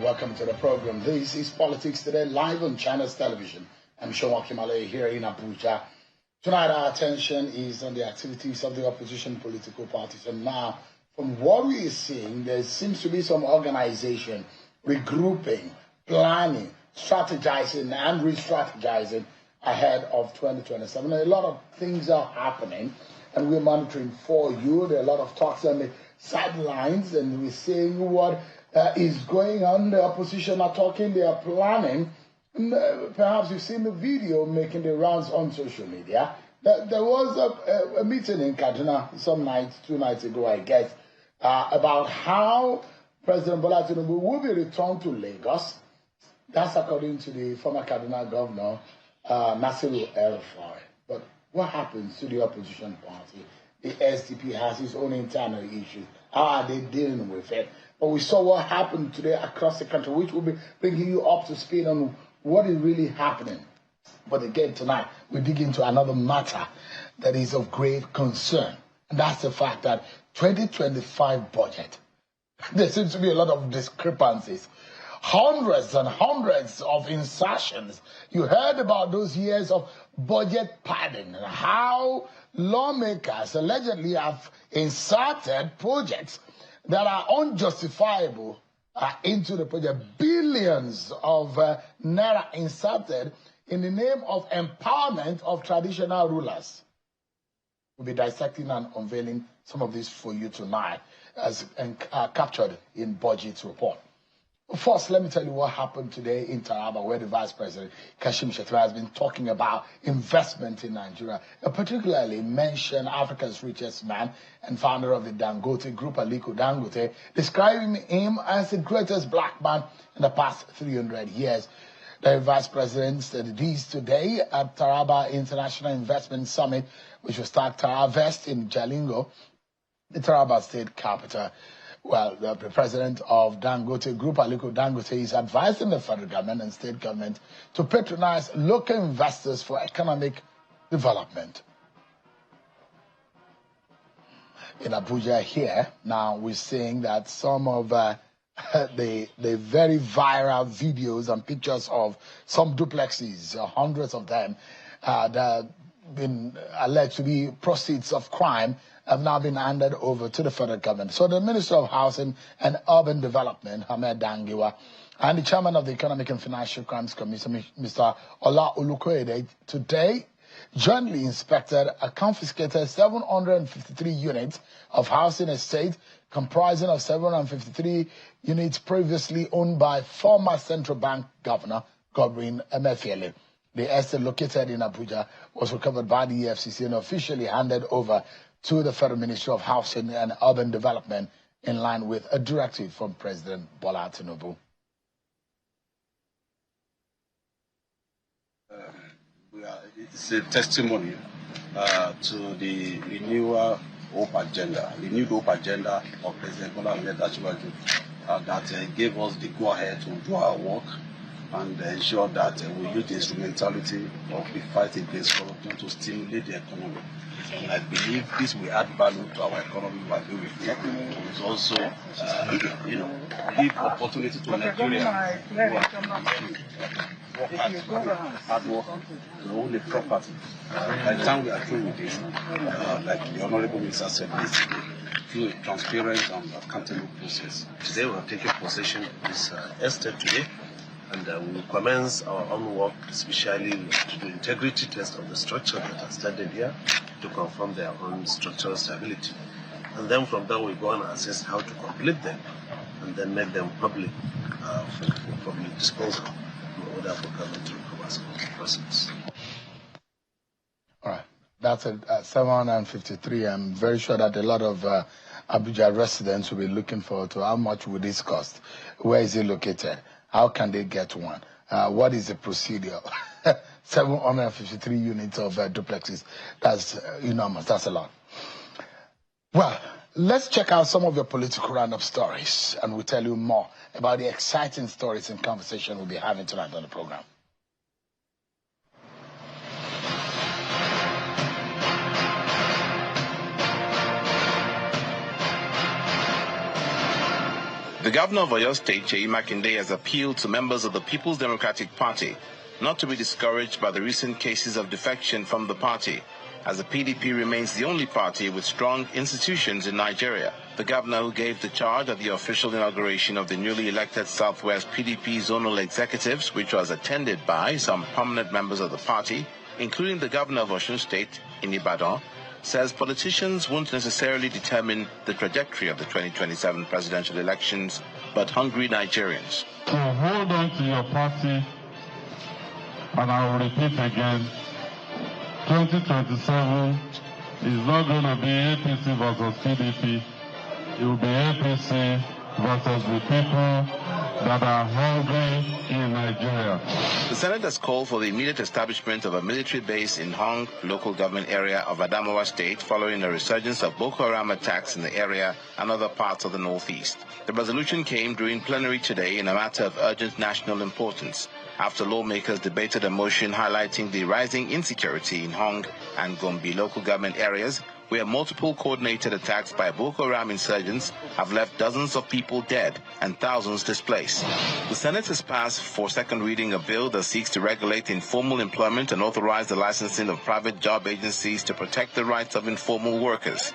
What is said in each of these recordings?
Welcome to the program. This is Politics Today, live on China's television. I'm Showa Kimale here in Abuja. Tonight, our attention is on the activities of the opposition political parties. And now, from what we are seeing, there seems to be some organization, regrouping, planning, strategizing, and re-strategizing ahead of 2027. A lot of things are happening, and we're monitoring for you. There are a lot of talks on the sidelines, and we're seeing what is going on. The opposition are talking, they are planning. Perhaps you've seen the video making the rounds on social media. There was a meeting in Kaduna two nights ago, I guess, about how President Bola Tinubu will be returned to Lagos. That's according to the former Kaduna governor, Nasiru El-Rufai. But what happens to the opposition party? The SDP has its own internal issues. How are they dealing with it? But we saw what happened today across the country, which will be bringing you up to speed on what is really happening. But again, tonight, we dig into another matter that is of grave concern. And that's the fact that 2025 budget, there seems to be a lot of discrepancies. Hundreds and hundreds of insertions. You heard about those years of budget padding and how lawmakers allegedly have inserted projects that are unjustifiable into the project. Billions of naira inserted in the name of empowerment of traditional rulers. We'll be dissecting and unveiling some of this for you tonight as captured in Budget's report. First, let me tell you what happened today in Taraba, where the Vice President, Kashim Shettima, has been talking about investment in Nigeria, and particularly mentioned Africa's richest man and founder of the Dangote Group, Aliko Dangote, describing him as the greatest black man in the past 300 years. The Vice President said this today at Taraba International Investment Summit, which will start Taravest in Jalingo, the Taraba state capital. Well, the president of Dangote Group, Aliko Dangote, is advising the federal government and state government to patronize local investors for economic development. In Abuja here, now we're seeing that some of the very viral videos and pictures of some duplexes, hundreds of them, that have been alleged to be proceeds of crime, have now been handed over to the federal government. So the Minister of Housing and Urban Development, Hamed Dangiwa, and the Chairman of the Economic and Financial Crimes Commission, Mr. Ola Olukoyede, today jointly inspected a confiscated 753 units of housing estate comprising of 753 units previously owned by former Central Bank Governor Godwin Emefiele. The estate located in Abuja was recovered by the EFCC and officially handed over to the Federal Ministry of Housing and Urban Development in line with a directive from President Bola Tinubu. It's a testimony to the renewed hope agenda of President Bola Adebayo that gave us the go-ahead to do our work and ensure that we use the instrumentality of the fight against corruption to stimulate the economy. And I believe this will add value to our economy by doing it. It's also, give opportunity to Nigeria hard work to own the property. By the time we are through with this, like the Honorable Minister said yesterday, through a transparent and accountable process. Today we are taking possession of this estate today, and we will commence our own work, especially to the integrity test of the structure that are standing here to confirm their own structural stability. And then from there we go and assess how to complete them and then make them public for public disposal in order for government to recover some of the process. All right, that's at 753. I'm very sure that a lot of Abuja residents will be looking forward to how much will this cost, where is it located, how can they get one, what is the procedure. 753 units of duplexes. That's enormous. That's a lot. Well, let's check out some of your political roundup stories, and we'll tell you more about the exciting stories and conversation we'll be having tonight on the program. The The governor of Oyo State, Seyi Makinde, has appealed to members of the People's Democratic Party not to be discouraged by the recent cases of defection from the party, as the PDP remains the only party with strong institutions in Nigeria. The governor, who gave the charge at the official inauguration of the newly elected Southwest PDP zonal executives, which was attended by some prominent members of the party, including the governor of Osun State in Ibadan, says politicians won't necessarily determine the trajectory of the 2027 presidential elections, but hungry Nigerians. So hold on to your party, and I will repeat again, 2027 is not going to be APC versus PDP. It will be APC versus the people that are hungry in Nigeria. The Senate has called for the immediate establishment of a military base in Hong local government area of Adamawa State following a resurgence of Boko Haram attacks in the area and other parts of the northeast. The resolution came during plenary today in a matter of urgent national importance, after lawmakers debated a motion highlighting the rising insecurity in Hong and Gombe local government areas, where multiple coordinated attacks by Boko Haram insurgents have left dozens of people dead and thousands displaced. The Senate has passed for second reading a bill that seeks to regulate informal employment and authorize the licensing of private job agencies to protect the rights of informal workers.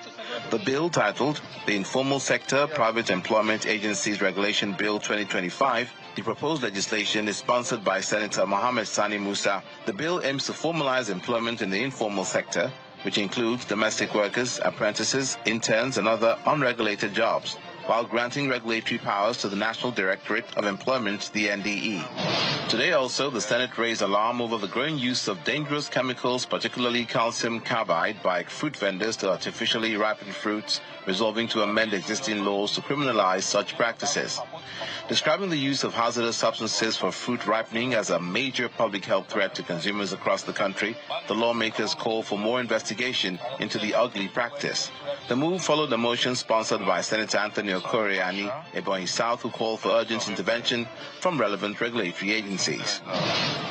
The bill, titled the Informal Sector Private Employment Agencies Regulation Bill 2025, the proposed legislation is sponsored by Senator Mohammed Sani Musa. The bill aims to formalize employment in the informal sector, which includes domestic workers, apprentices, interns, and other unregulated jobs, while granting regulatory powers to the National Directorate of Employment, the NDE. Today also, the Senate raised alarm over the growing use of dangerous chemicals, particularly calcium carbide, by fruit vendors to artificially ripen fruits, resolving to amend existing laws to criminalize such practices. Describing the use of hazardous substances for fruit ripening as a major public health threat to consumers across the country, the lawmakers call for more investigation into the ugly practice. The move followed a motion sponsored by Senator Anthony Okoriani, Ebonyi South, who called for urgent intervention from relevant regulatory agencies.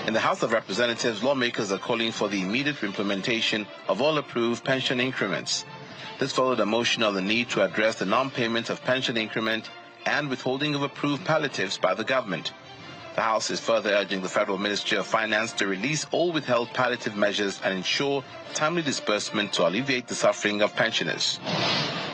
In the House of Representatives, lawmakers are calling for the immediate implementation of all approved pension increments. This followed a motion on the need to address the non-payment of pension increment and withholding of approved palliatives by the government. The House is further urging the Federal Ministry of Finance to release all withheld palliative measures and ensure timely disbursement to alleviate the suffering of pensioners.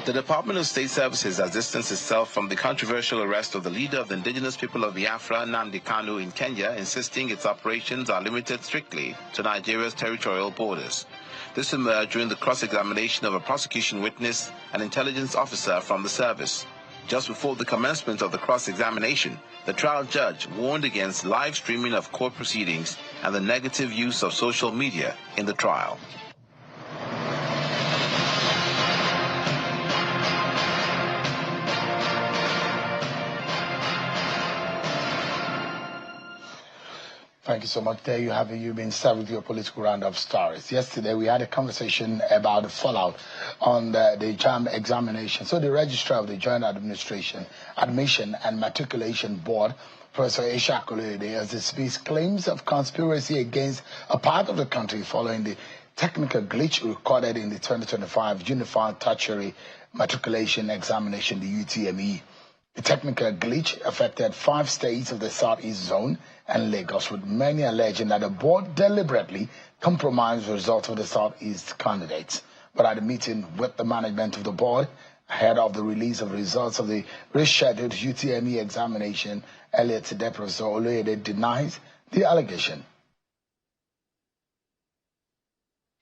The Department of State Services has distanced itself from the controversial arrest of the leader of the indigenous people of Biafra, Nnamdi Kanu, in Kenya, insisting its operations are limited strictly to Nigeria's territorial borders. This emerged during the cross-examination of a prosecution witness and intelligence officer from the service. Just before the commencement of the cross-examination, the trial judge warned against live streaming of court proceedings and the negative use of social media in the trial. Thank you so much. There you have it. You've been served with your political roundup stories. Yesterday, we had a conversation about the fallout on the JAMB examination. So the registrar of the Joint Admission and Matriculation Board, Professor Esha Kolede, has dismissed claims of conspiracy against a part of the country following the technical glitch recorded in the 2025 Unified Tertiary Matriculation Examination, the UTME. The technical glitch affected 5 states of the Southeast Zone and Lagos, with many alleging that the board deliberately compromised the results of the Southeast candidates. But at a meeting with the management of the board, ahead of the release of the results of the rescheduled UTME examination earlier today, Professor Oloyede denies the allegation.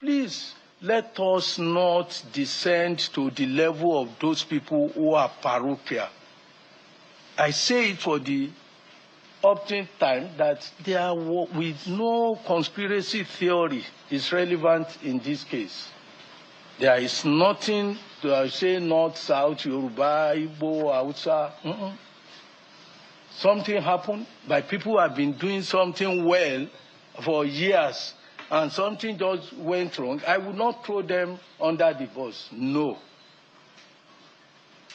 Please, let us not descend to the level of those people who are parochial. I say it for the often time that they are with no conspiracy theory is relevant in this case. There is nothing to say North, South, Yoruba, Igbo, Hausa. Something happened, but people have been doing something well for years, and something just went wrong. I would not throw them under the bus. No.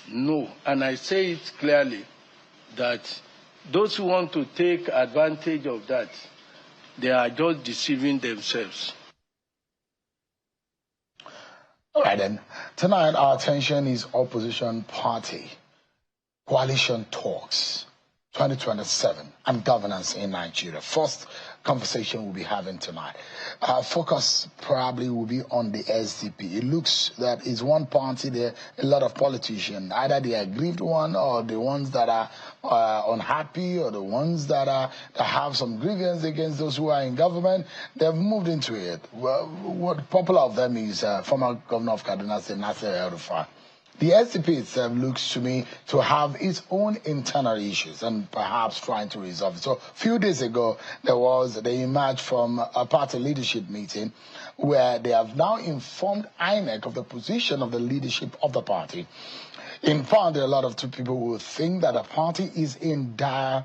No. And I say it clearly, that those who want to take advantage of that, they are just deceiving themselves. All right, then. Tonight, our attention is opposition party. coalition talks 2027 and governance in Nigeria. First conversation we'll be having tonight. Focus probably will be on the SDP. It looks that it's one party there, a lot of politicians, either the aggrieved one or the ones that are unhappy or the ones that have some grievance against those who are in government. They've moved into it. Well, what popular of them is former governor of Kaduna State, Nasir El-Rufai. The SDP itself looks to me to have its own internal issues and perhaps trying to resolve it. So a few days ago, they emerged from a party leadership meeting where they have now informed INEC of the position of the leadership of the party. In fact, there are a lot of people who think that the party is in dire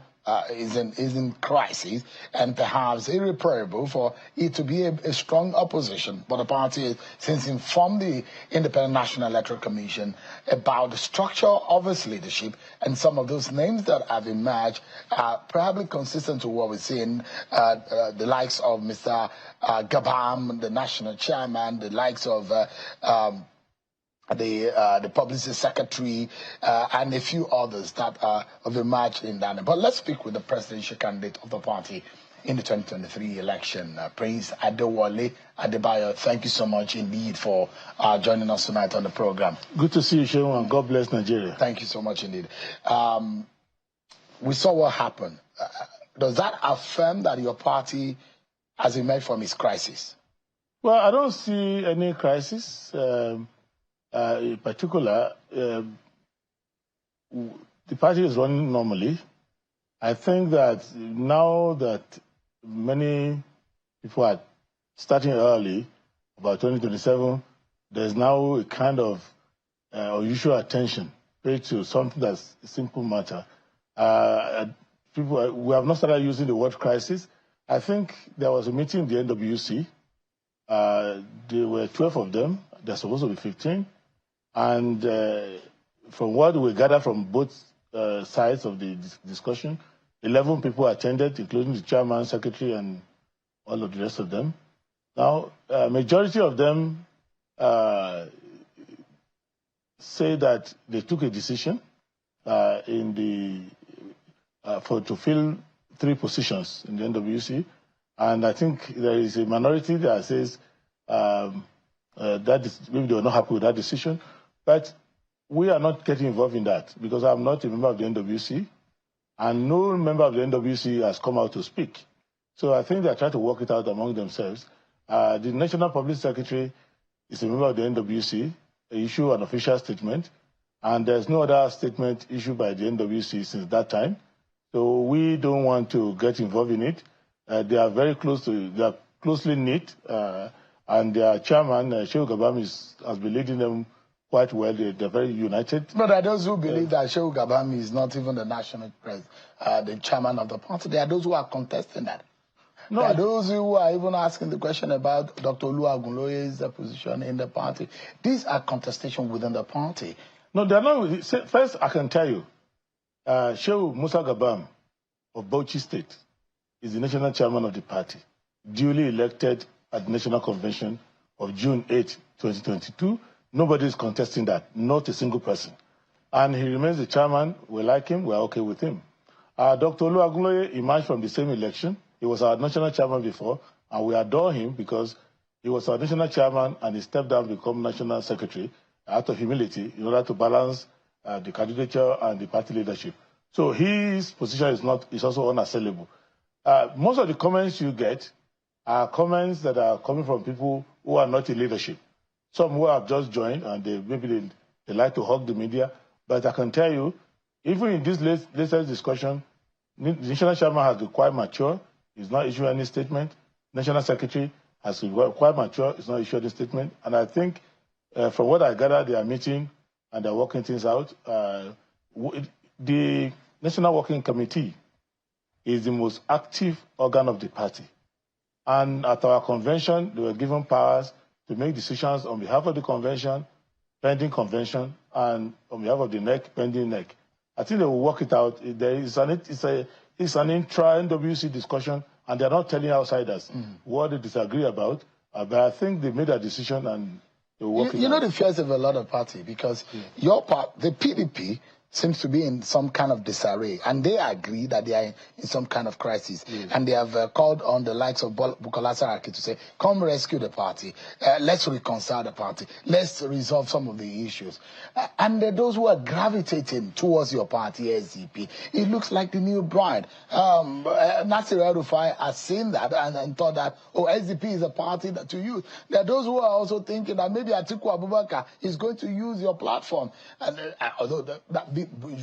is in crisis and perhaps irreparable for it to be a strong opposition. But the party has since informed the Independent National Electoral Commission about the structure of its leadership, and some of those names that have emerged are probably consistent to what we're seeing, the likes of Mr. Gabam, the national chairman, the likes of the publicity secretary, and a few others that have emerged in that. But let's speak with the presidential candidate of the party in the 2023 election, Prince Adewole Adebayo. Thank you so much indeed for joining us tonight on the program. Good to see you, Shehu, and God bless Nigeria. Thank you so much indeed. We saw what happened. Does that affirm that your party has emerged from its crisis? Well, I don't see any crisis. In particular, the party is running normally. I think that now that many people are starting early, about 2027, there's now a kind of unusual attention paid to something that's a simple matter. We have not started using the word crisis. I think there was a meeting in the NWC. There were 12 of them. There's supposed to be 15. And from what we gather from both sides of the discussion, 11 people attended, including the chairman, secretary, and all of the rest of them. Now, majority of them say that they took a decision to fill 3 positions in the NWC, and I think there is a minority that says maybe they were not happy with that decision. But we are not getting involved in that because I'm not a member of the NWC, and no member of the NWC has come out to speak. So I think they're trying to work it out among themselves. The National Public Secretary is a member of the NWC, issued an official statement, and there's no other statement issued by the NWC since that time. So we don't want to get involved in it. They are very closely knit, and their chairman, Shehu Gabam, has been leading them quite well. They're very united. But there are those who believe that Shehu Gabam is not even the national president, the chairman of the party. There are those who are contesting that. No, there are those who are even asking the question about Dr. Oluwagunloye's position in the party. These are contestations within the party. No, they're not. First, I can tell you, Shehu Musa Gabam of Bauchi State is the national chairman of the party, duly elected at the National Convention of June 8, 2022. Nobody is contesting that, not a single person. And he remains the chairman. We like him. We're okay with him. Dr. Oluwagunloye emerged from the same election. He was our national chairman before, and we adore him because he was our national chairman and he stepped down to become national secretary out of humility in order to balance the candidature and the party leadership. So his position is also unassailable. Most of the comments you get are comments that are coming from people who are not in leadership. Some who have just joined and maybe they like to hug the media. But I can tell you, even in this latest discussion, the national chairman has been quite mature. He's not issuing any statement. National secretary has been quite mature. He's not issuing any statement. And I think from what I gather, they are meeting and they're working things out. The National Working Committee is the most active organ of the party. And at our convention, they were given powers to make decisions on behalf of the convention, pending convention, and on behalf of the NEC, pending NEC. I think they will work it out. It's an intra-NWC discussion, and they're not telling outsiders what they disagree about. But I think they made a decision and they will work it out. You know the fears of a lot of parties, because your part, the PDP, seems to be in some kind of disarray, and they agree that they are in some kind of crisis. And they have called on the likes of Bukola Saraki to say, come rescue the party, let's reconcile the party, let's resolve some of the issues. And those who are gravitating towards your party, SDP, it looks like the new bride. Nasir El-Rufai has seen that and thought that, oh, SDP is a party to use. There are those who are also thinking that maybe Atiku Abubakar is going to use your platform. And although that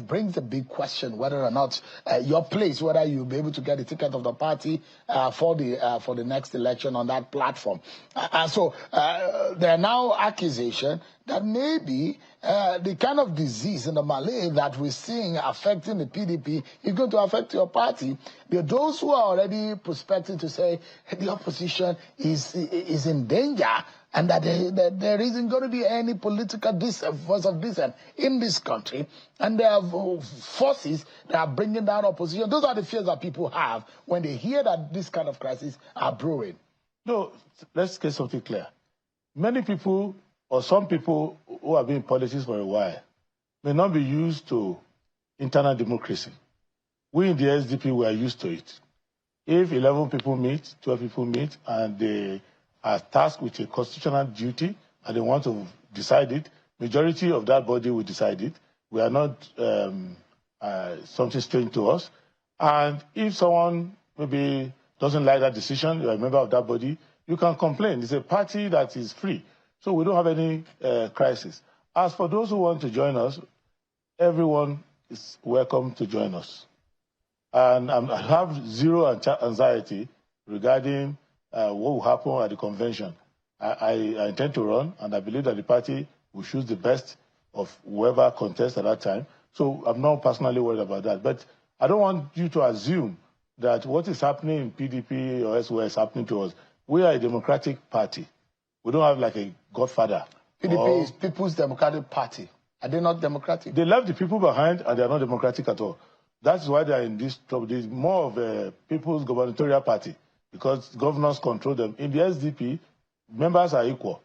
brings a big question whether or not your place, whether you'll be able to get the ticket of the party for the next election on that platform. So there are now accusations that maybe the kind of disease in the Malay that we're seeing affecting the PDP is going to affect your party. There are those who are already prospecting to say the opposition is in danger, and that there isn't going to be any political voice of dissent in this country, and there are forces that are bringing down opposition. Those are the fears that people have when they hear that this kind of crisis are brewing. No, let's get something clear. Many people, or some people who have been in politics for a while, may not be used to internal democracy. We in the SDP, we are used to it. If 11 people meet, 12 people meet, and they are tasked with a constitutional duty, and they want to decide it, majority of that body will decide it. We are not something strange to us. And if someone maybe doesn't like that decision, you're a member of that body, you can complain. It's a party that is free. So we don't have any crisis. As for those who want to join us, everyone is welcome to join us. And I have zero anxiety regarding what will happen at the convention. I intend to run, and I believe that the party will choose the best of whoever contests at that time. So I'm not personally worried about that. But I don't want you to assume that what is happening in PDP or elsewhere is happening to us. We are a democratic party. We don't have like a godfather. PDP is People's Democratic Party. Are they not democratic? They left the people behind, and they are not democratic at all. That's why they are in this trouble. There's more of a People's Gubernatorial Party, because governors control them. In the SDP, members are equal.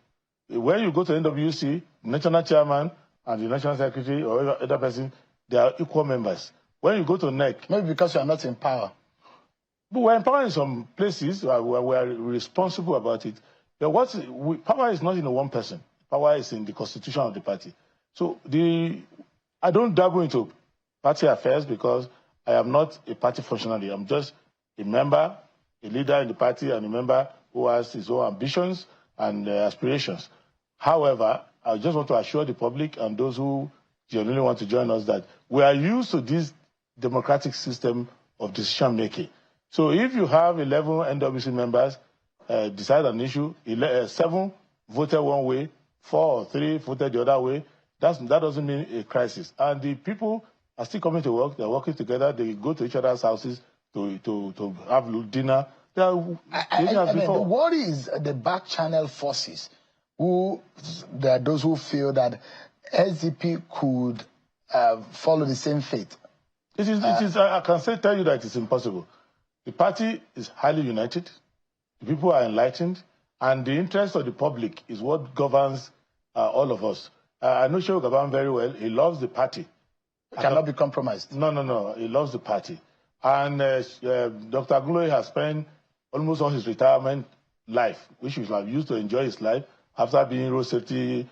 When you go to NWC, national chairman and the national secretary or other person, they are equal members. When you go to NEC... Maybe because you are not in power. But we're in power in some places where we are responsible about it. But power is not in one person. Power is in the constitution of the party. So I don't dabble into party affairs because I am not a party functionary. I'm just a member, a leader in the party, and a member who has his own ambitions and aspirations. However, I just want to assure the public and those who genuinely want to join us that we are used to this democratic system of decision-making. So if you have 11 NWC members decide an issue, 7 voted one way, 4 or 3 voted the other way, that doesn't mean a crisis. And the people are still coming to work. They're working together. They go to each other's houses to have dinner. What is the back channel forces? There are those who feel that SDP could follow the same fate. I can tell you that it's impossible. The party is highly united. The people are enlightened. And the interest of the public is what governs all of us. I know Shehu Gaban very well. He loves the party. Cannot be compromised. No. He loves the party. And Dr. Aguilar has spent almost all his retirement life, which he have used to enjoy his life, after being road safety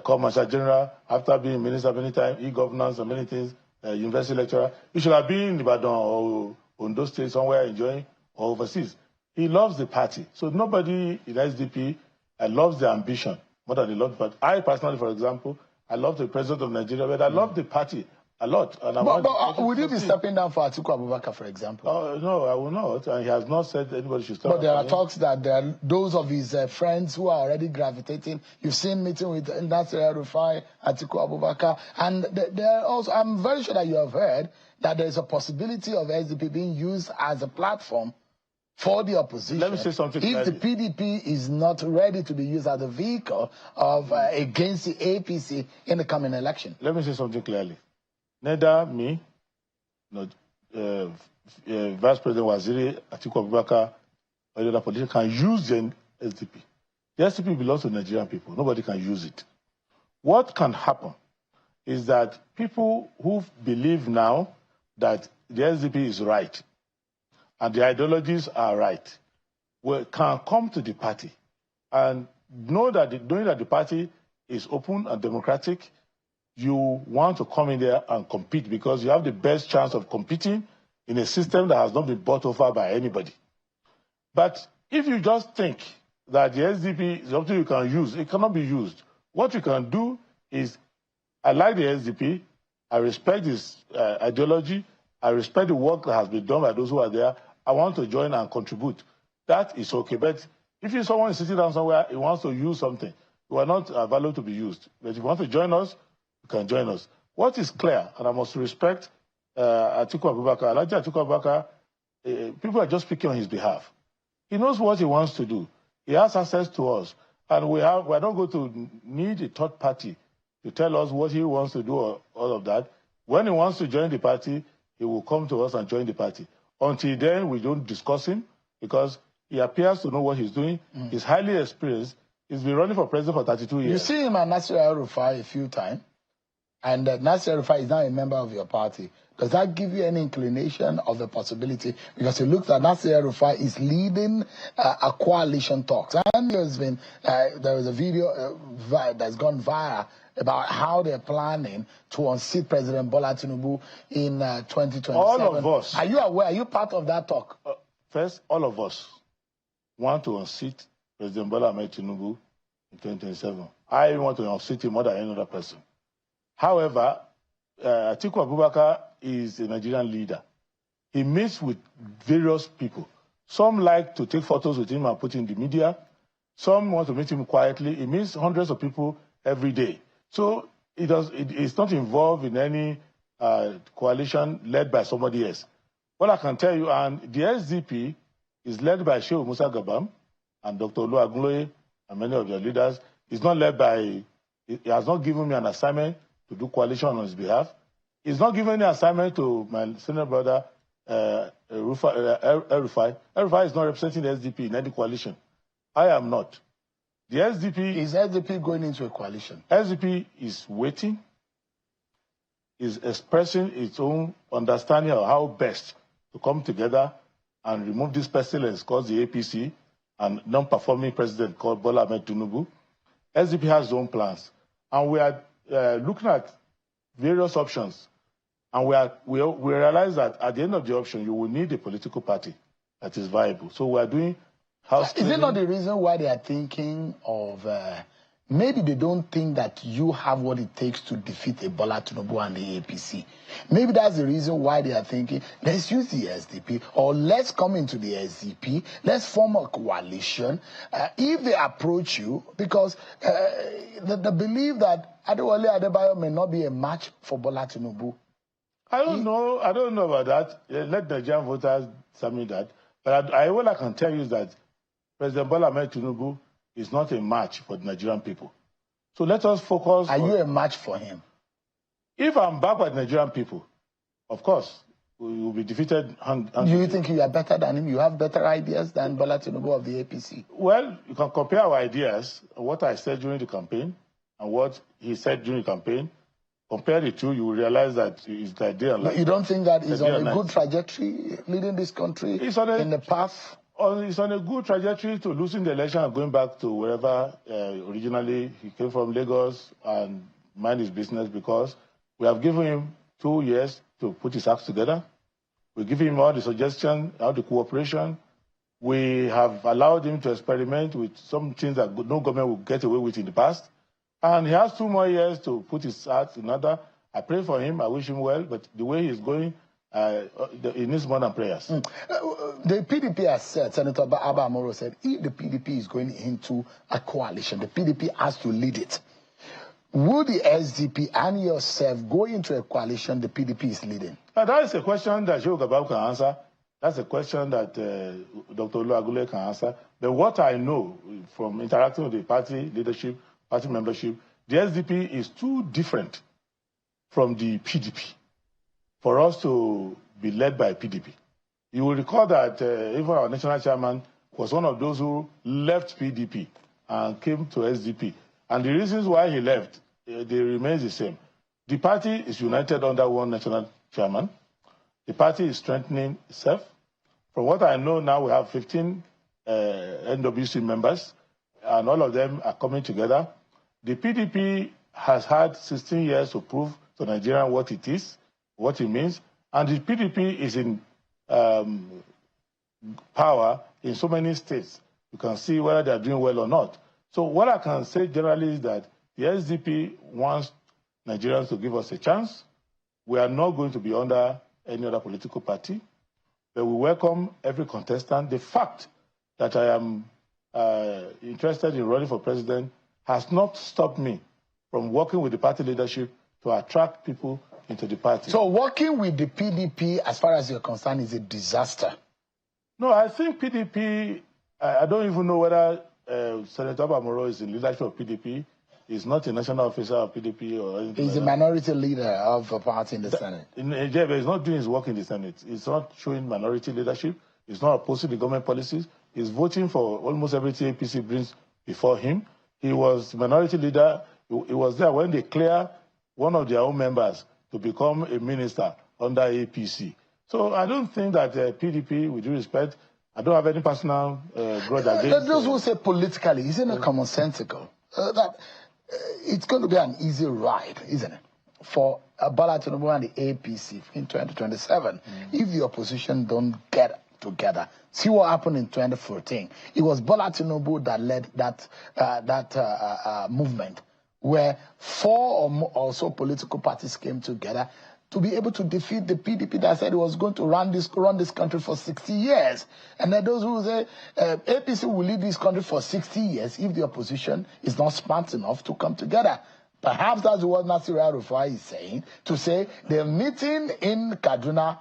corps marshal general, after being minister many times, e-governance and many things, university lecturer. He should have been in Ibadan or Ondo State somewhere enjoying, or overseas. He loves the party. So nobody in SDP loves the ambition more than they love the party. I personally, for example, I love the president of Nigeria, but I love the party a lot. And but would you be stepping down for Atiku Abubakar, for example? No, I will not. And he has not said anybody should step down. But there are talks that there are those of his friends who are already gravitating. You've seen meeting with Nasir El-Rufai, Atiku Abubakar. And there also, I'm very sure that you have heard that there's a possibility of SDP being used as a platform for the opposition. Let me say something if the PDP is not ready to be used as a vehicle of against the APC in the coming election. Let me say something clearly. Neither me, nor Vice President Waziri, Atiku Abubakar, or the other politician can use the SDP. The SDP belongs to Nigerian people. Nobody can use it. What can happen is that people who believe now that the SDP is right and the ideologies are right can come to the party and knowing that the party is open and democratic, you want to come in there and compete because you have the best chance of competing in a system that has not been bought over by anybody. But if you just think that the SDP is something you can use, it cannot be used. What you can do is, I like the SDP, I respect his ideology, I respect the work that has been done by those who are there, I want to join and contribute. That is okay. But if someone is sitting down somewhere, he wants to use something, you are not valued to be used. But if you want to join us, you can join us. What is clear, and I must respect Atiku Abubakar, Alhaji Atiku Abubakar, people are just speaking on his behalf. He knows what he wants to do. He has access to us. And we're not going to need a third party to tell us what he wants to do or all of that. When he wants to join the party, he will come to us and join the party. Until then, we don't discuss him because he appears to know what he's doing. He's highly experienced. He's been running for president for 32 years. You see him at Nasir El-Rufai a few times, and Nasir El-Rufai is now a member of your party. Does that give you any inclination of the possibility? Because it looks like Nasir El-Rufai is leading a coalition talks. And there's been, there was a video that's gone viral about how they're planning to unseat President Bola Tinubu in 2027. All of us. Are you aware? Are you part of that talk? First, all of us want to unseat President Bola Tinubu in 2027. I want to unseat him more than any other person. However, Atiku Abubakar is a Nigerian leader. He meets with various people. Some like to take photos with him and put in the media. Some want to meet him quietly. He meets hundreds of people every day. So it's not involved in any coalition led by somebody else. What I can tell you, and the SDP is led by Shehu Musa Gabam and Dr. Olu Agunloye and many of their leaders. It's not led by, he has not given me an assignment to do coalition on his behalf. He's not giving any assignment to my senior brother, El-Rufai. El-Rufai is not representing the SDP in any coalition. I am not. The SDP... Is SDP going into a coalition? SDP is waiting, is expressing its own understanding of how best to come together and remove this pestilence called the APC and non-performing president called Bola Ahmed Tinubu. SDP has its own plans. And we are looking at various options. And we realize that at the end of the option, you will need a political party that is viable. So we are doing house. Is it not the reason why they are thinking of, maybe they don't think that you have what it takes to defeat a Bola Tinubu and the APC? Maybe that's the reason why they are thinking, let's use the SDP, or let's come into the SDP, let's form a coalition. If they approach you, because the belief that Adewole Adebayo may not be a match for Bola Tinubu. I don't know about that. Let the Nigerian voters tell me that. But all I can tell you is that President Bola Ahmed Tinubu is not a match for the Nigerian people. So let us focus. Are you a match for him? If I'm back with Nigerian people, of course, we will be defeated. Do you think you are better than him? You have better ideas than Bola Tinubu of the APC? Well, you can compare our ideas, what I said during the campaign and what he said during the campaign. Compare the two, you will realize that it's the idea. But you don't think that he's on a good trajectory leading this country in the path? He's on a good trajectory to losing the election and going back to wherever originally he came from, Lagos, and mind his business, because we have given him 2 years to put his acts together. We give him all the suggestions, all the cooperation. We have allowed him to experiment with some things that no government will get away with in the past. And he has 2 more years to put his act in order. I pray for him. I wish him well. But the way he's going, he needs more than prayers. The PDP has said, Senator Abba Amoro said, if the PDP is going into a coalition, the PDP has to lead it. Will the SDP and yourself go into a coalition the PDP is leading? That is a question that Shehu Gabam can answer. That's a question that Dr. Olu Agunloye can answer. But what I know from interacting with the party leadership, party membership, the SDP is too different from the PDP for us to be led by PDP. You will recall that even our national chairman was one of those who left PDP and came to SDP. And the reasons why he left, they remain the same. The party is united under one national chairman. The party is strengthening itself. From what I know now, we have 15 NWC members, and all of them are coming together. The PDP has had 16 years to prove to Nigeria what it is, what it means, and the PDP is in power in so many states. You can see whether they are doing well or not. So what I can say generally is that the SDP wants Nigerians to give us a chance. We are not going to be under any other political party, but we welcome every contestant. The fact that I am interested in running for president has not stopped me from working with the party leadership to attract people into the party. So working with the PDP, as far as you're concerned, is a disaster? No, I think PDP, I don't even know whether Senator Abamoro is in leadership of PDP. He's not a national officer of PDP or anything. He's like a minority leader of a party in the Senate. In Nigeria, he's not doing his work in the Senate. He's not showing minority leadership. He's not opposing the government policies. He's voting for almost everything APC brings before him. He was minority leader. He was there when they cleared one of their own members to become a minister under APC. So I don't think that PDP, with due respect, I don't have any personal grudge against. Those who say politically, isn't it commonsensical that it's going to be an easy ride, isn't it, for Bola Tinubu and the APC in 2027 if the opposition don't get together? See what happened in 2014. It was Bola Tinubu that led that movement, where 4 or so political parties came together to be able to defeat the PDP that said it was going to run this country for 60 years. And then those who say APC will lead this country for 60 years if the opposition is not smart enough to come together. Perhaps that's what Nasir El-Rufai is saying, to say they're meeting in Kaduna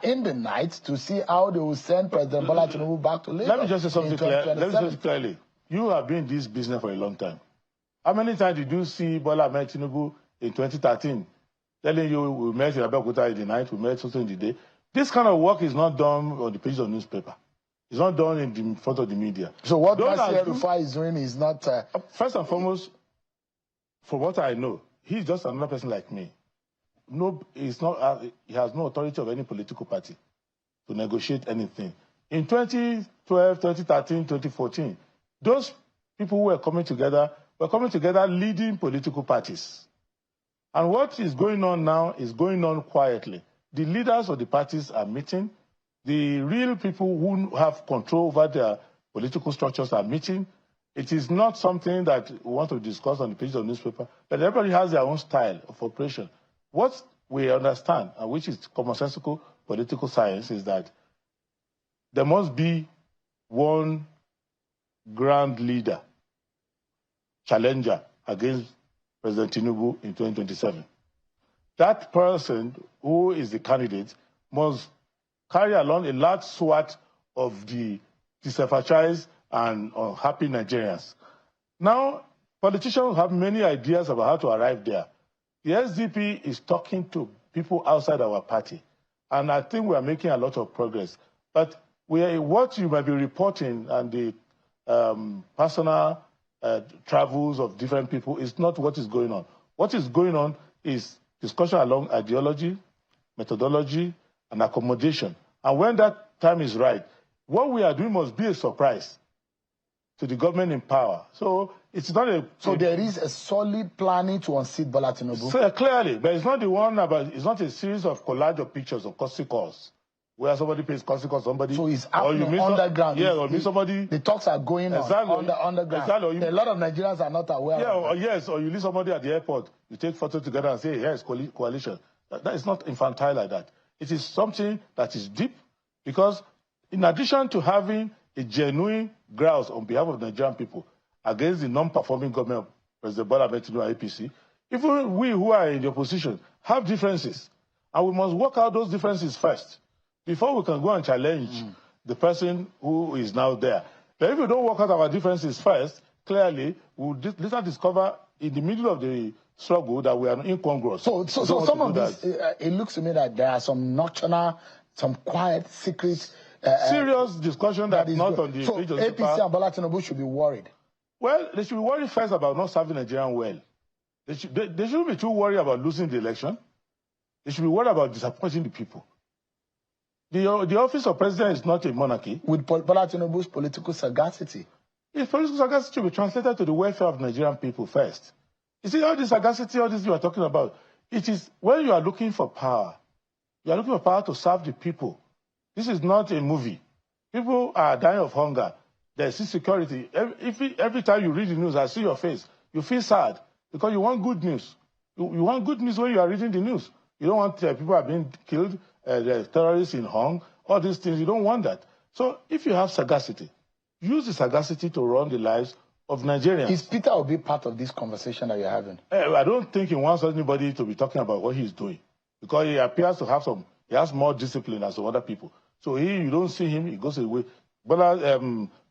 in the night to see how they will send President Bola Tinubu back to Lagos. Let me just say something clear. Let me say clearly. You have been in this business for a long time. How many times did you see Bola Tinubu in 2013 telling you we met in Abeokuta in the night, we met also in the day? This kind of work is not done on the pages of newspaper. It's not done in front of the media. So what Nasir El-Rufai is doing is not... First and foremost, from what I know, he's just another person like me. No, he's not. He has no authority of any political party to negotiate anything. In 2012, 2013, 2014, those people who were coming together leading political parties. And what is going on now is going on quietly. The leaders of the parties are meeting. The real people who have control over their political structures are meeting. It is not something that we want to discuss on the pages of newspaper, but everybody has their own style of operation. What we understand, and which is commonsensical political science, is that there must be one grand leader, challenger against President Tinubu in 2027. That person who is the candidate must carry along a large swath of the disenfranchised and unhappy Nigerians. Now, politicians have many ideas about how to arrive there. The SDP is talking to people outside our party, and I think we are making a lot of progress. But what you might be reporting and the personal travels of different people is not what is going on. What is going on is discussion along ideology, methodology, and accommodation. And when that time is right, what we are doing must be a surprise to the government in power. So it's not a... So there is a solid planning to unseat Bola Tinubu? So, clearly, but it's not the one about... It's not a series of collage of pictures of courtesy calls where somebody pays courtesy calls somebody... So it's happening underground. Yeah, or meet somebody... The talks are going on underground. Exactly. A lot of Nigerians are not aware of that. Or you leave somebody at the airport, you take photos together and say, yes, coalition. That is not infantile like that. It is something that is deep, because in addition to having a genuine grouse on behalf of the Nigerian people against the non-performing government of President Bola Tinubu and APC, even we who are in the opposition have differences. And we must work out those differences first before we can go and challenge the person who is now there. But if we don't work out our differences first, clearly we'll later discover in the middle of the struggle that we are incongruous. So some of this, it looks to me that there are some nocturnal, some quiet, secret... serious discussion that is not on the page of APC and Bola Tinubu should be worried. Well, they should be worried first about not serving Nigerian well. They shouldn't be too worried about losing the election. They should be worried about disappointing the people. The office of president is not a monarchy. With Bola Tinubu's political sagacity. His political sagacity should be translated to the welfare of Nigerian people first. You see, all this sagacity, all this you are talking about, it is when you are looking for power. You are looking for power to serve the people. This is not a movie. People are dying of hunger. There's insecurity. Every time you read the news, I see your face. You feel sad because you want good news. You want good news when you are reading the news. You don't want people are being killed, the terrorists in Hong, all these things. You don't want that. So if you have sagacity, use the sagacity to run the lives of Nigerians. Is Peter Obi part of this conversation that you're having? I don't think he wants anybody to be talking about what he's doing because he appears to have he has more discipline than some other people. So you don't see him, he goes away. But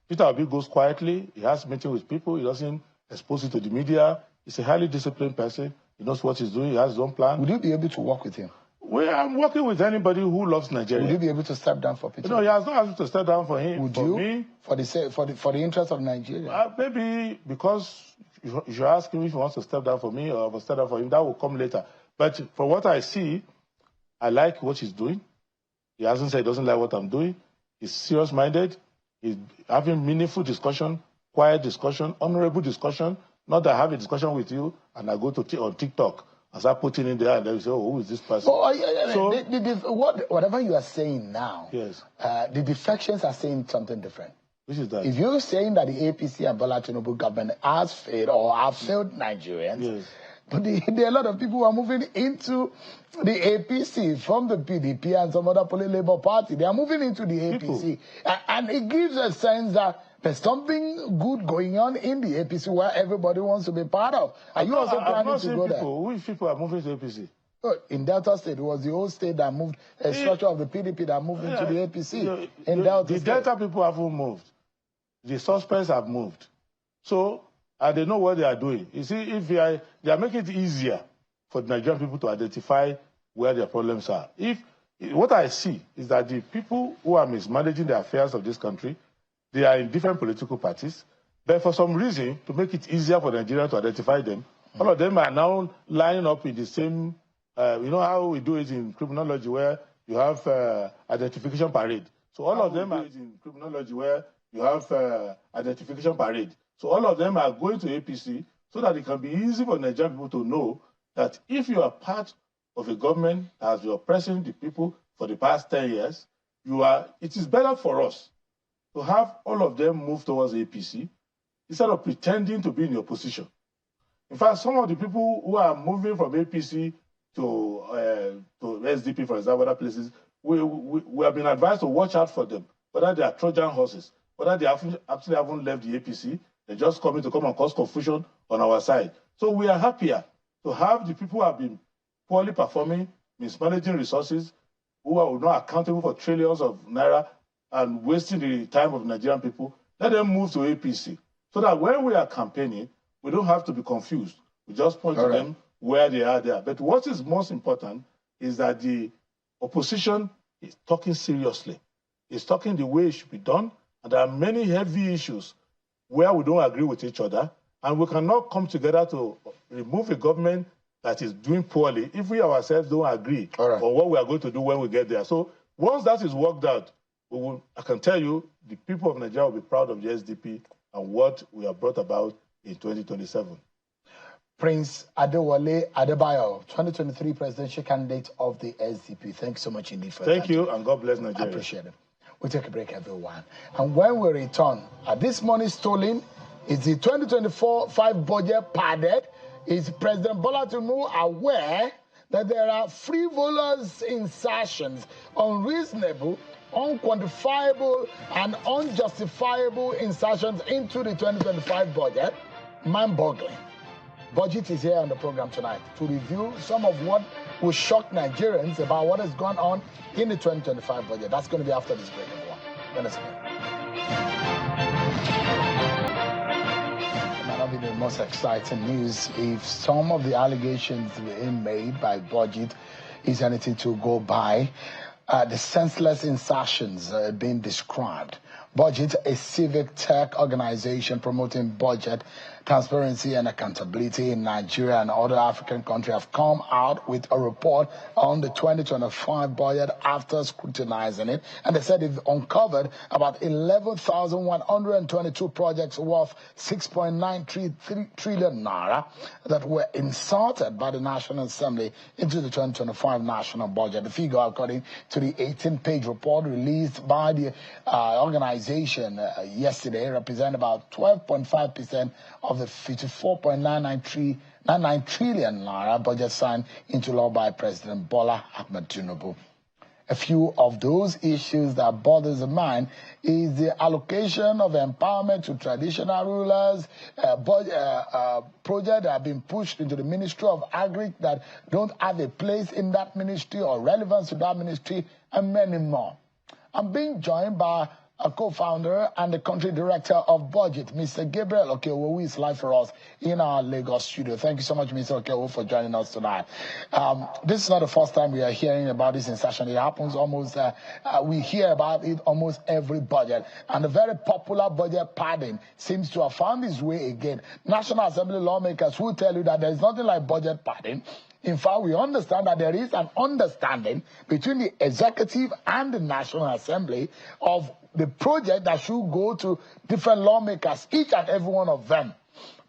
Peter Obi goes quietly, he has meetings with people, he doesn't expose it to the media. He's a highly disciplined person. He knows what he's doing. He has his own plan. Would you be able to work with him? I'm working with anybody who loves Nigeria. Would you be able to step down for Peter? No, he has not asked me to step down for him. Would for you? Me, for the interest of Nigeria? Maybe because you should ask him if he wants to step down for me or if I step down for him. That will come later. But from what I see, I like what he's doing. He hasn't said he doesn't like what I'm doing. He's serious-minded. He's having meaningful discussion, quiet discussion, honorable discussion. Not that I have a discussion with you and I go on TikTok and start putting in there and then say, oh, who is this person? Whatever you are saying now, yes. The defections are saying something different. Which is that? If you're saying that the APC and Bola Tinubu government has failed or have failed Nigerians, yes. But there are a lot of people who are moving into the APC from the PDP and some other Labour Party. They are moving into the APC. And it gives a sense that there's something good going on in the APC where everybody wants to be part of. Are you also planning to go there? Which people are moving to the APC? In Delta State, it was the old state that moved, a structure of the PDP that moved into the APC. The Delta people haven't moved. The suspects have moved. So, and they know what they are doing. You see, if they are making it easier for the Nigerian people to identify where their problems are. What I see is that the people who are mismanaging the affairs of this country, they are in different political parties, but for some reason, to make it easier for Nigerians to identify them, all of them are now lining up in the same, you know how we do it in criminology where you have identification parade. So all of them are in criminology where you have identification parade. So all of them are going to APC so that it can be easy for Nigerian people to know that if you are part of a government that has been oppressing the people for the past 10 years, it is better for us to have all of them move towards APC instead of pretending to be in the opposition. In fact, some of the people who are moving from APC to SDP, for example, other places, we have been advised to watch out for them, whether they are Trojan horses, whether they actually haven't left the APC. They're just coming to come and cause confusion on our side. So we are happier to have the people who have been poorly performing, mismanaging resources, who are not accountable for trillions of naira and wasting the time of Nigerian people. Let them move to APC so that when we are campaigning, we don't have to be confused. We just point to them where they are there. But what is most important is that the opposition is talking seriously. It's talking the way it should be done. And there are many heavy issues where we don't agree with each other, and we cannot come together to remove a government that is doing poorly if we ourselves don't agree on what we are going to do when we get there. So once that is worked out, I can tell you the people of Nigeria will be proud of the SDP and what we have brought about in 2027. Prince Adewole Adebayo, 2023 presidential candidate of the SDP. Thanks so much indeed for that. Thank you, and God bless Nigeria. I appreciate it. We'll take a break, everyone. And when we return, this money stolen, is the 2024-5 budget padded? Is President Bola Tinubu aware that there are frivolous insertions, unreasonable, unquantifiable, and unjustifiable insertions into the 2025 budget? Mind-boggling. Budget is here on the program tonight to review some of what will shock Nigerians about what has gone on in the 2025 budget. That's going to be after this break, everyone. Let us go. It might not be the most exciting news if some of the allegations being made by budget is anything to go by. the senseless insertions being described. Budget, a civic tech organization promoting budget transparency and accountability in Nigeria and other African countries, have come out with a report on the 2025 budget after scrutinizing it. And they said they've uncovered about 11,122 projects worth 6.93 trillion naira that were inserted by the National Assembly into the 2025 national budget. The figure, according to the 18-page report released by the organization yesterday, represent about 12.5% of the 54.99 trillion naira budget signed into law by President Bola Ahmed Tinubu. A few of those issues that bothers the mind is the allocation of empowerment to traditional rulers, projects that have been pushed into the Ministry of Agri that don't have a place in that ministry or relevance to that ministry, and many more. I'm being joined by a co-founder and the country director of budget, Mr. Gabriel Okeowo, who is live for us in our Lagos studio. Thank you so much, Mr. Okeowo, for joining us tonight. This is not the first time we are hearing about this insertion. It happens almost, we hear about it almost every budget. And the very popular budget padding seems to have found its way again. National Assembly lawmakers will tell you that there is nothing like budget padding. In fact, we understand that there is an understanding between the executive and the National Assembly of the project that should go to different lawmakers, each and every one of them.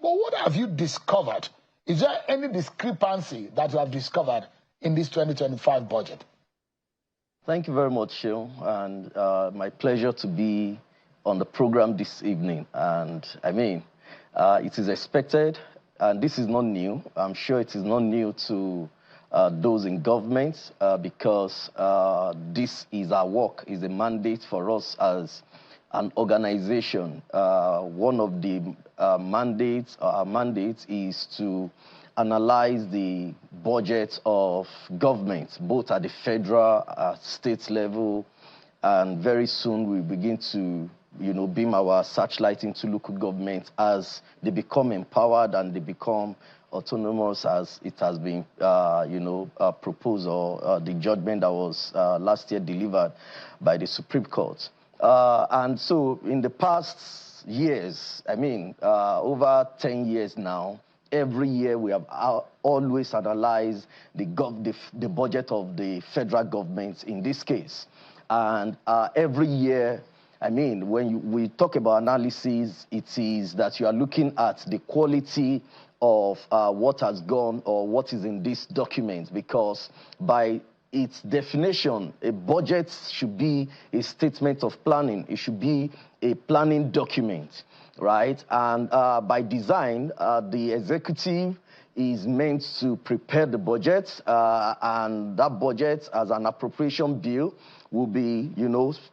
But what have you discovered? Is there any discrepancy that you have discovered in this 2025 budget? Thank you very much, Shil, and my pleasure to be on the program this evening. And I mean, it is expected, and this is not new. I'm sure it is not new to those in government because this is our work, is a mandate for us as an organization. One of the our mandates is to analyze the budget of government, both at the federal, state level, and very soon we begin to beam our searchlight into local government as they become empowered and they become autonomous, as it has been, proposed, or the judgment that was last year delivered by the Supreme Court. And so in the past years, I mean, over 10 years now, every year we have always analyzed the budget of the federal government in this case. And every year, I mean, when we talk about analysis, it is that you are looking at the quality of what has gone or what is in this document, because by its definition, a budget should be a statement of planning. It should be a planning document, right? And by design, the executive is meant to prepare the budget, and that budget as an appropriation bill will be,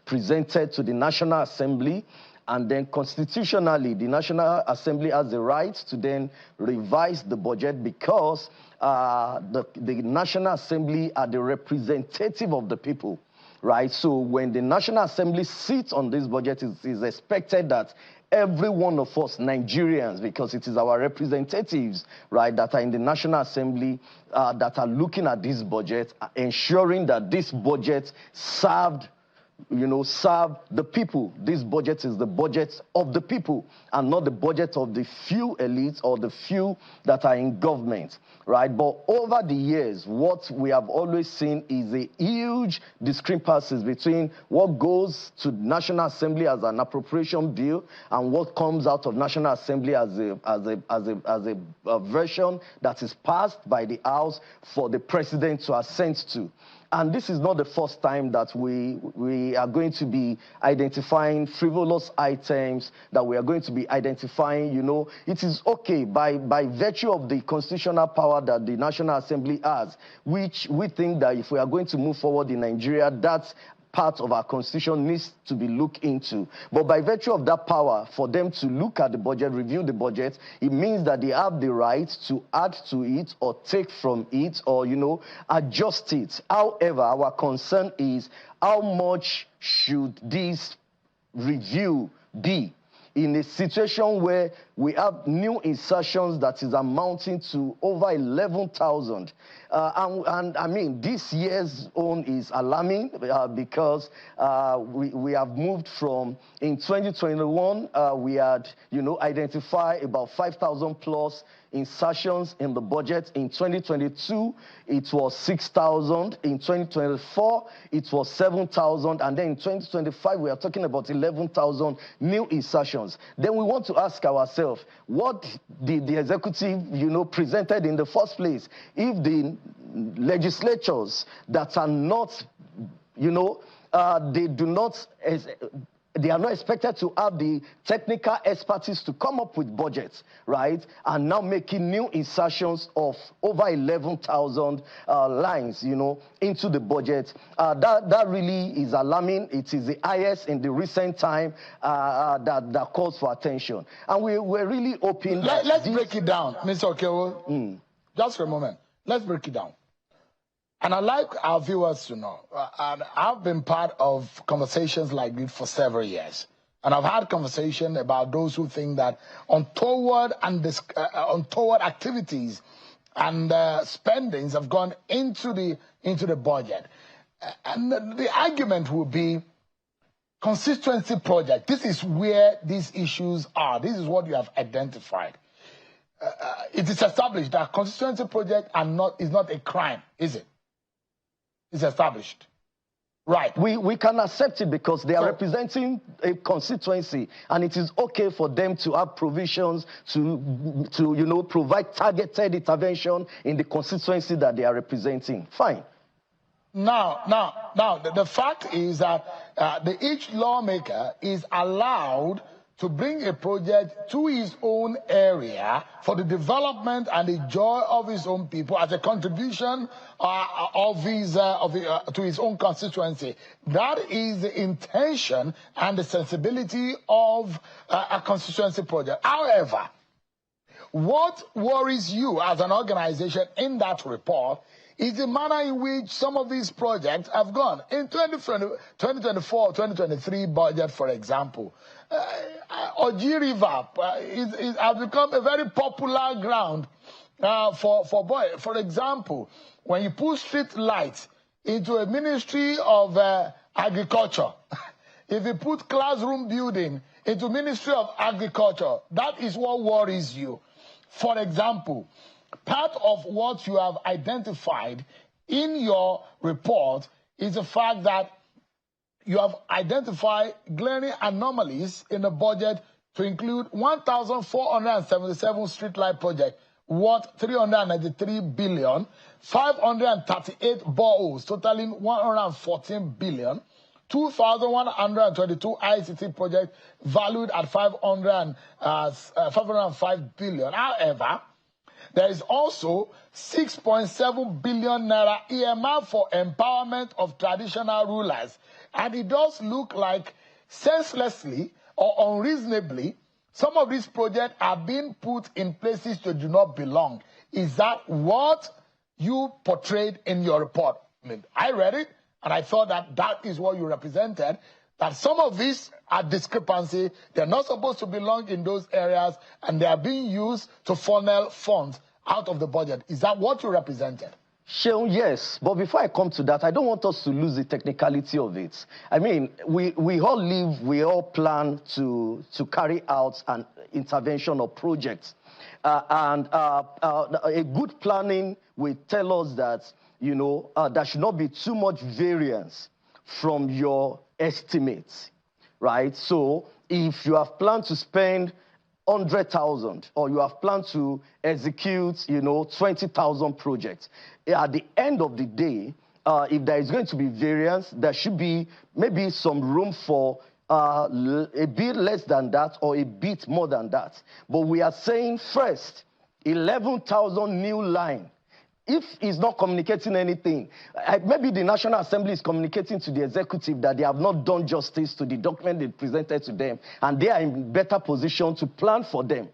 presented to the National Assembly. And then constitutionally, the National Assembly has the right to then revise the budget because the National Assembly are the representative of the people, right? So when the National Assembly sits on this budget, it is expected that every one of us Nigerians, because it is our representatives, right, that are in the National Assembly that are looking at this budget, ensuring that this budget serve the people. This budget is the budget of the people and not the budget of the few elites or the few that are in government, right? But over the years, what we have always seen is a huge discrepancies between what goes to National Assembly as an appropriation bill and what comes out of National Assembly as a version that is passed by the House for the President to assent to. And this is not the first time that we are going to be identifying frivolous items, that we are going to be identifying, it is okay by virtue of the constitutional power that the National Assembly has, which we think that if we are going to move forward in Nigeria, that's part of our constitution needs to be looked into. But by virtue of that power, for them to look at the budget, review the budget, it means that they have the right to add to it or take from it or, adjust it. However, our concern is how much should this review be? in a situation where we have new insertions that is amounting to over 11,000. And I mean, this year's own is alarming because we have moved from, in 2021, we had, identified about 5,000 plus insertions in the budget. In 2022, it was 6,000. In 2024, it was 7,000. And then in 2025, we are talking about 11,000 new insertions. Then we want to ask ourselves, what did the executive, presented in the first place? If the legislatures that are not, they are not expected to have the technical expertise to come up with budgets, right? And now making new insertions of over 11,000 lines, into the budget. That really is alarming. It is the highest in the recent time that calls for attention. And we're really hoping that let's break it down, Mr. Okewo. Just for a moment. Let's break it down. And I'd like our viewers to know, and I've been part of conversations like this for several years. And I've had conversation about those who think that untoward activities and spendings have gone into the budget. And the argument will be constituency project. This is where these issues are. This is what you have identified. It is established that constituency project is not a crime, is it? It's established. Right. We can accept it because they are representing a constituency, and it is okay for them to have provisions to provide targeted intervention in the constituency that they are representing. Fine. Now, the fact is that each lawmaker is allowed to bring a project to his own area for the development and the joy of his own people as a contribution to his own constituency. That is the intention and the sensibility of a constituency project. However, what worries you as an organization in that report is the manner in which some of these projects have gone. In 2024, 2023 budget, for example, Oji River has become a very popular ground for example, when you put street lights into a ministry of agriculture, if you put classroom building into Ministry of Agriculture, that is what worries you. For example, part of what you have identified in your report is the fact that you have identified glaring anomalies in the budget to include 1,477 streetlight projects worth 393 billion, 538 boreholes totaling 114 billion, 2,122 ICT projects valued at 505 billion. However, there is also 6.7 billion naira earmarked for empowerment of traditional rulers. And it does look like senselessly or unreasonably, some of these projects are being put in places that do not belong. Is that what you portrayed in your report? I mean, I read it, and I thought that is what you represented, that some of these are discrepancy. They're not supposed to belong in those areas, and they are being used to funnel funds out of the budget. Is that what you represented? Sure, yes. But before I come to that, I don't want us to lose the technicality of it. I mean, we all plan to carry out an intervention or project. A good planning will tell us that, there should not be too much variance from your estimates, right? So if you have planned to spend 100,000 or you have planned to execute, 20,000 projects, at the end of the day, if there is going to be variance, there should be maybe some room for a bit less than that or a bit more than that. But we are saying first, 11,000 new line. If he's not communicating anything, maybe the National Assembly is communicating to the executive that they have not done justice to the document they presented to them, and they are in better position to plan for them.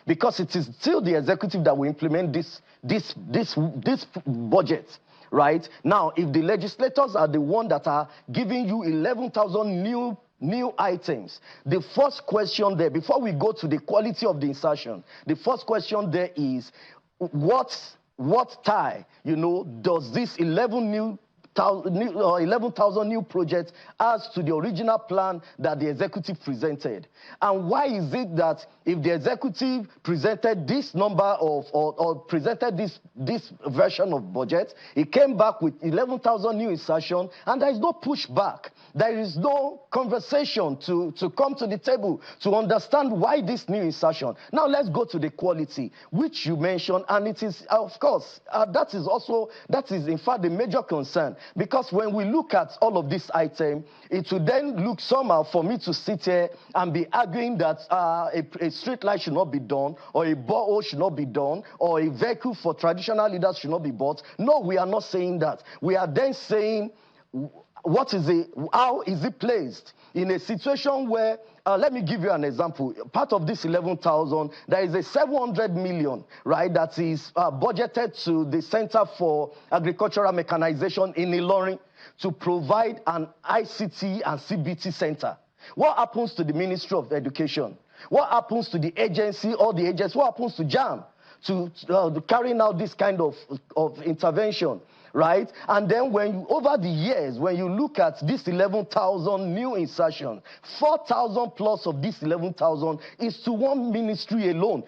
Because it is still the executive that will implement this budget, right? Now, if the legislators are the ones that are giving you 11,000 new new items. The first question there, before we go to the quality of the insertion, the first question there is, what tie, does this 11,000 new projects as to the original plan that the executive presented? And why is it that if the executive presented this number of, or presented this version of budget, it came back with 11,000 new insertion, and there is no pushback? There is no conversation to come to the table to understand why this new insertion. Now let's go to the quality, which you mentioned, and it is, of course, that is in fact the major concern. Because when we look at all of this item, it would then look somehow for me to sit here and be arguing that a street light should not be done, or a borehole should not be done, or a vehicle for traditional leaders should not be bought. No, we are not saying that. We are then saying, how is it placed in a situation where, let me give you an example. Part of this 11,000, there is a 700 million, right, that is budgeted to the Center for Agricultural Mechanization in Ilorin to provide an ICT and CBT center. What happens to the Ministry of Education? What happens to the agency or the agents? What happens to JAMB to carrying out this kind of intervention? Right? And then over the years, when you look at this 11,000 new insertion, 4,000 plus of this 11,000 is to one ministry alone,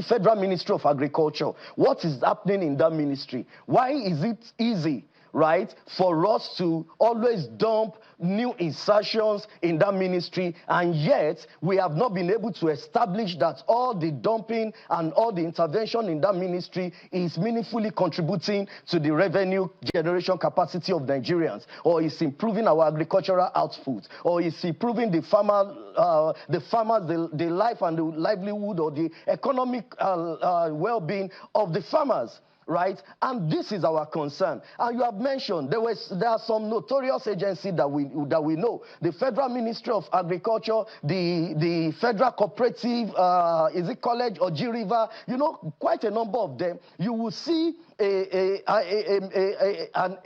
Federal Ministry of Agriculture. What is happening in that ministry? Why is it easy, right, for us to always dump new insertions in that ministry, and yet we have not been able to establish that all the dumping and all the intervention in that ministry is meaningfully contributing to the revenue generation capacity of Nigerians, or is improving our agricultural output, or is improving the farmers, the life and the livelihood, or the economic well-being of the farmers. Right? And this is our concern. And you have mentioned there are some notorious agencies that we know. The Federal Ministry of Agriculture, the Federal Cooperative, is it College or G River? Quite a number of them. You will see an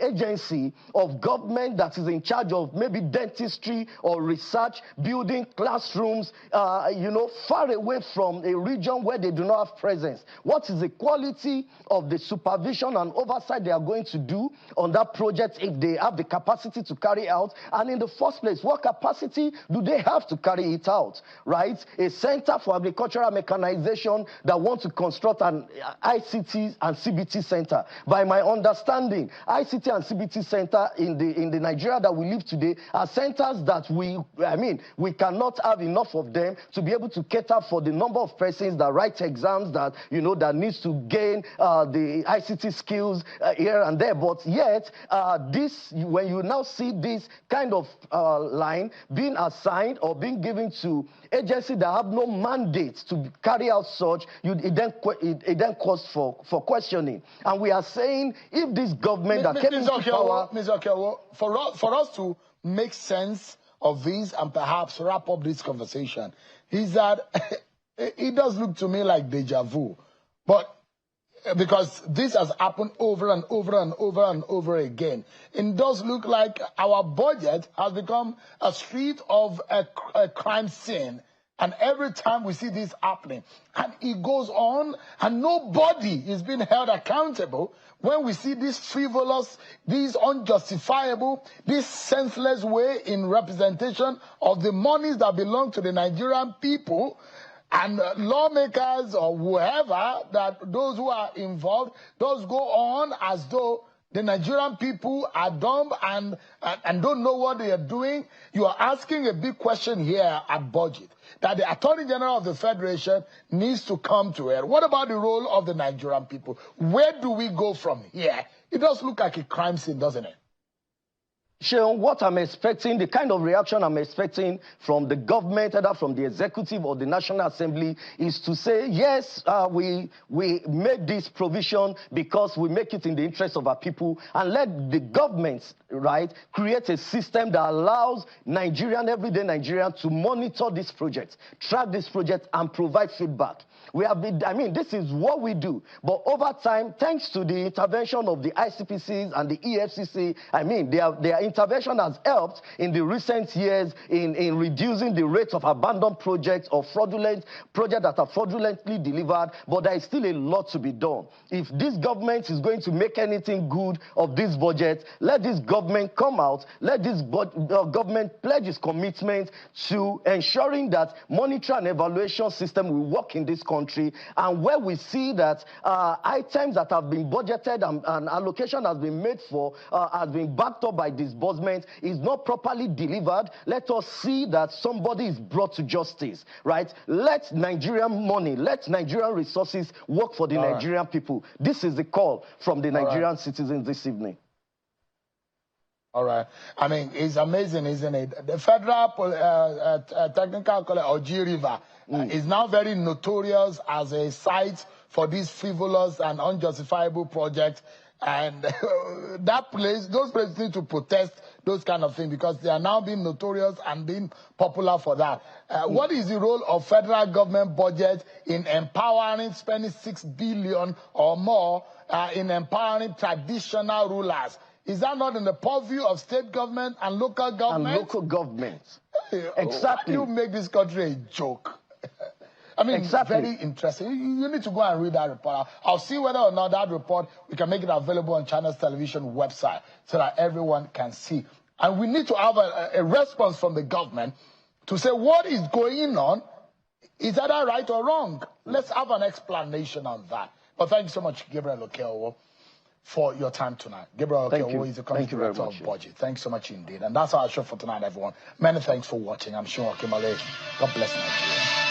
agency of government that is in charge of maybe dentistry or research, building classrooms, far away from a region where they do not have presence. What is the quality of the supervision and oversight they are going to do on that project if they have the capacity to carry out? And in the first place, what capacity do they have to carry it out, right? A Center for Agricultural Mechanization that wants to construct an ICT and CBT center. By my understanding, ICT and CBT center in the Nigeria that we live today are centers that we cannot have enough of them to be able to cater for the number of persons that write exams that that needs to gain the ICT skills here and there. But yet, when you now see this kind of line being assigned or being given to agencies that have no mandate to carry out such, it then calls for questioning. And we are saying, if this government that came into power... Mr. Okeowo, for us to make sense of this and perhaps wrap up this conversation, is that it does look to me like deja vu. But because this has happened over and over and over and over again, it does look like our budget has become a street of a crime scene. And every time we see this happening, and it goes on, and nobody is being held accountable when we see this frivolous, this unjustifiable, this senseless way in representation of the monies that belong to the Nigerian people, and lawmakers or whoever, that those who are involved, those go on as though the Nigerian people are dumb and don't know what they are doing. You are asking a big question here at budget, that the Attorney General of the Federation needs to come to it. What about the role of the Nigerian people? Where do we go from here? It does look like a crime scene, doesn't it? Sean, what I'm expecting, the kind of reaction I'm expecting from the government, either from the executive or the National Assembly, is to say, yes, we made this provision because we make it in the interest of our people, and let the government, right, create a system that allows everyday Nigerian to monitor this project, track this project, and provide feedback. We have been, this is what we do. But over time, thanks to the intervention of the ICPCs and the EFCC, they are intervention has helped in the recent years in reducing the rate of abandoned projects or fraudulent projects that are fraudulently delivered, but there is still a lot to be done. If this government is going to make anything good of this budget, let this government come out, let this government pledge its commitment to ensuring that monitoring and evaluation system will work in this country, and where we see that items that have been budgeted and allocation has been made for, has been backed up by disbursement, is not properly delivered, let us see that somebody is brought to justice, right? Let Nigerian money, let Nigerian resources work for the Nigerian people. This is the call from the Nigerian citizens this evening. All right. I mean, it's amazing, isn't it? The Federal Technical College, or G River, is now very notorious as a site for these frivolous and unjustifiable projects. And that place, those places need to protest those kind of things because they are now being notorious and being popular for that. What is the role of federal government budget in empowering, spending $6 billion or more in empowering traditional rulers? Is that not in the purview of state government and local government? And local governments. Exactly. Why do you make this country a joke? I mean, very interesting. You need to go and read that report. I'll see whether or not that report, we can make it available on China's television website so that everyone can see. And we need to have a response from the government to say what is going on. Is that right or wrong? Let's have an explanation on that. But thank you so much, Gabriel Okeowo, for your time tonight. Gabriel Okeowo is the country director of budget. Thanks so much indeed. And that's our show for tonight, everyone. Many thanks for watching. I'm Sean Okimale. God bless Nigeria.